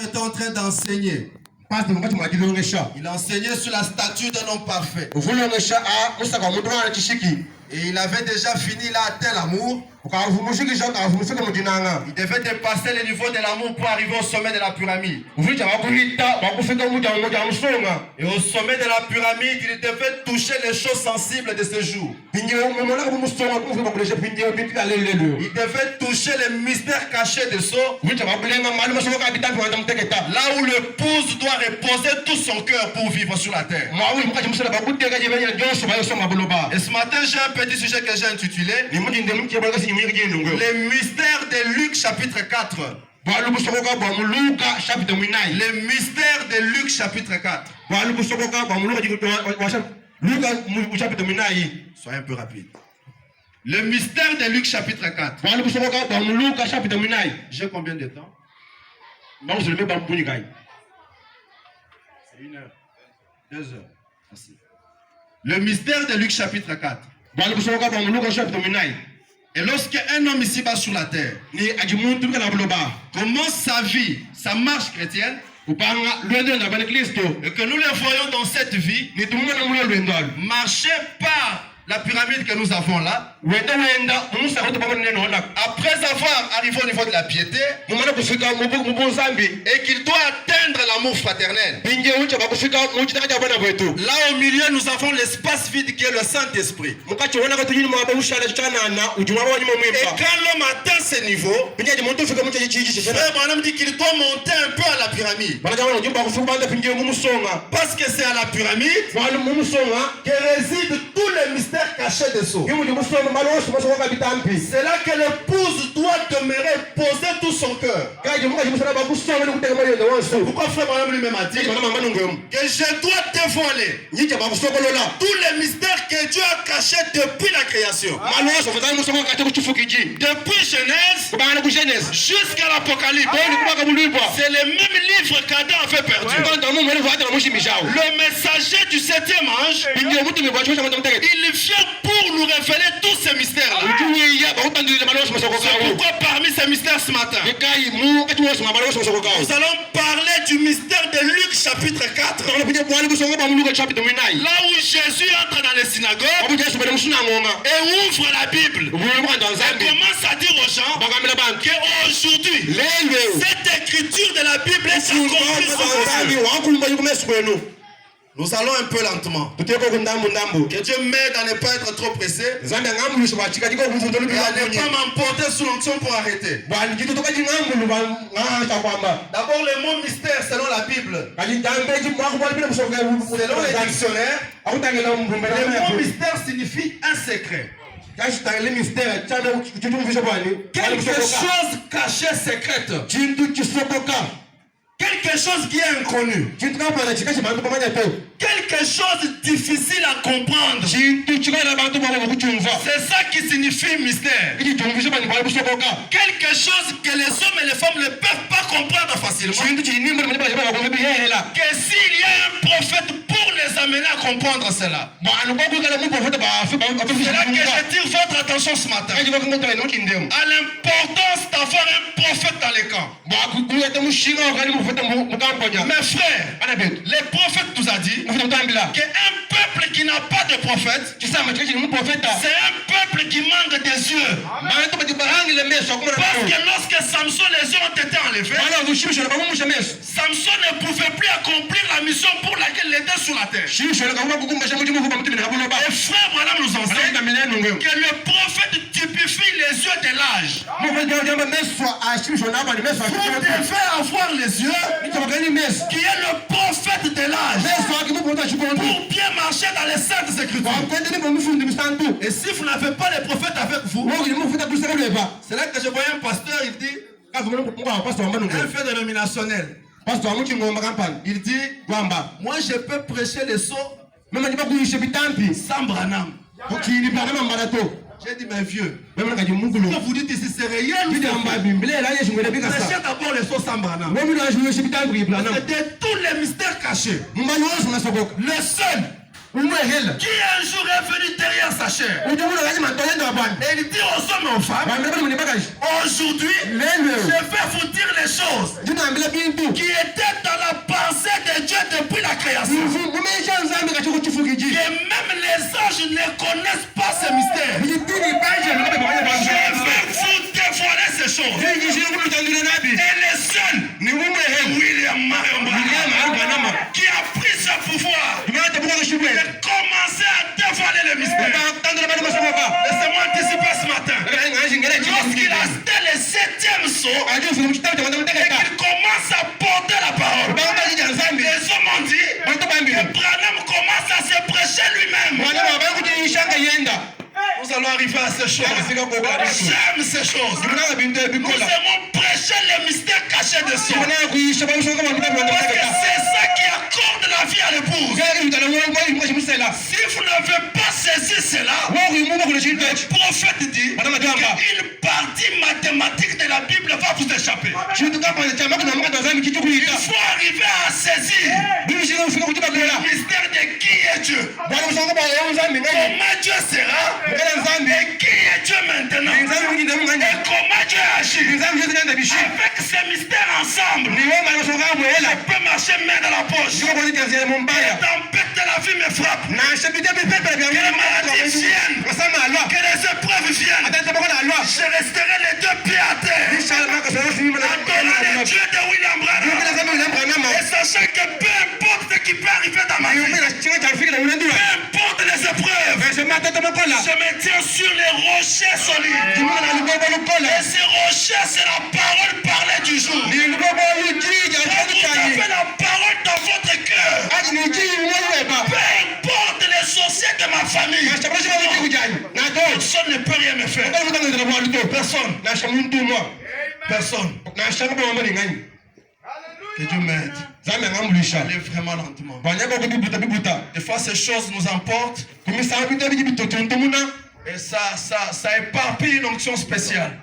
Il était en train d'enseigner. Il enseignait sur la statue d'un homme parfait. Et il avait déjà fini, il a atteint l'amour. Il devait dépasser le niveau de l'amour pour arriver au sommet de la pyramide. Et au sommet de la pyramide, il devait toucher les choses sensibles de ce jour. Il devait toucher les mystères cachés de sceaux. Là où l'épouse doit reposer tout son cœur pour vivre sur la terre. Et ce matin, j'ai un petit sujet que j'ai intitulé les mystères de Luc chapitre 4. Les mystères de Luc chapitre 4. Soyez un peu rapide. Le mystère de Luc chapitre 4. J'ai combien de temps? C'est 1 heure. 2 heures. Merci. Le mystère de Luc chapitre 4. Et lorsqu'un homme ici bas sur la terre commence sa vie, sa marche chrétienne, et que nous le voyons dans cette vie, marcher par la pyramide que nous avons là, après avoir arrivé au niveau de la piété, et qu'il doit atteindre l'amour fraternel. Là au milieu, nous avons l'espace vide qui est le Saint-Esprit. Et quand l'homme atteint ce niveau, Frère Branham dit qu'il doit monter un peu à la pyramide. Parce que c'est à la pyramide que résident tous les mystères cachés de sceaux. C'est là que l'épouse doit demeurer, poser tout son cœur. Pourquoi Frère Branham lui-même a dit que je dois dévoiler tous les mystères que Dieu a cachés depuis la création. Depuis Genèse jusqu'à l'Apocalypse. C'est le même livre qu'Adam avait perdu. Le messager du 7e ange, il vient pour nous révéler tous ces mystères-là. C'est pourquoi parmi ces mystères ce matin, nous allons parler du mystère de Luc chapitre 4. Là où Jésus entre dans les synagogues et ouvre la Bible. Et commence à dire aux gens qu'aujourd'hui, cette écriture de la Bible est accomplie. Nous allons un peu lentement. Que Dieu m'aide à ne pas être trop pressé et à ne pas m'emporter sous l'onction pour arrêter. D'abord, le mot mystère selon la Bible. Selon les dictionnaires, le mot mystère signifie un secret. Quelque chose caché, secrète. Quelque chose qui est inconnu. Quelque chose difficile à comprendre. C'est ça qui signifie mystère. Quelque chose que les hommes et les femmes ne peuvent pas comprendre facilement. Que s'il y a un prophète pour les amener à comprendre cela. C'est là que je tire votre attention ce matin à l'importance d'avoir un prophète dans les camps. Mes frères, les prophètes nous a dit qu'un peuple qui n'a pas de prophète, c'est un peuple qui manque des yeux. Parce que lorsque Samson, les yeux ont été enlevés, Samson ne pouvait plus accomplir la mission pour laquelle il était sur la terre. Et frère Branham nous enseigne que le prophète typifie les yeux de l'âge. Vous devez avoir les yeux qui est le prophète de l'âge pour bien marcher dans les saintes écritures. Et si vous n'avez pas les prophètes avec vous, c'est là que je voyais un pasteur, il dit, un fait dénominationnel, il dit, moi je peux prêcher les sots sans Branham. J'ai dit, mais vieux, ce que vous dites ici, c'est réel ou prêchez d'abord les sots sans Branham. C'est de tous les mystères cachés. Le seul qui un jour est venu derrière sa chair. Et il dit aux hommes et aux femmes, aujourd'hui, je vais vous dire les choses qui étaient dans la pensée de Dieu depuis la création. Et même les anges ne connaissent pas ces mystères. Je vais vous dévoiler ces choses. Et les seuls, William Marion, qui a pris ce pouvoir, de commencer à dévoiler les mystères. Laissez-moi anticiper ce matin. Lorsqu'il a cité le 7e saut, et qu'il commence à porter la parole, les hommes ont dit que Branham commence à se prêcher lui-même. Nous allons arriver à ces choses. J'aime ces choses. Nous aimons prêcher les mystères cachés de Dieu. Parce que c'est ça qui accorde la vie à l'épouse. Si vous n'avez pas saisi cela, le prophète dit qu'une partie mathématique de la Bible va vous échapper. Il faut arriver à saisir le mystère de qui est Dieu. Comment Dieu sera et qui est Dieu maintenant. Et comment Dieu agit. Avec ces mystères ensemble, je peux marcher main dans la poche. Les tempêtes de la vie me frappent. Que les maladies viennent. Que les épreuves viennent. Je resterai les deux pieds à terre. Adorant le Dieu de William Branham. Et sachant que peu importe ce qui peut arriver dans ma vie, peu importe les épreuves, je me tiens sur les rochers solides. Et ces rochers, c'est la parole parlée du jour. Vous avez la parole dans votre cœur. Peu importe les sorciers de ma famille, personne ne peut rien me faire. Personne. Personne. Que Dieu m'aide. Allez vraiment lentement. Des fois, ces choses nous emportent. Et ça éparpille une onction spéciale.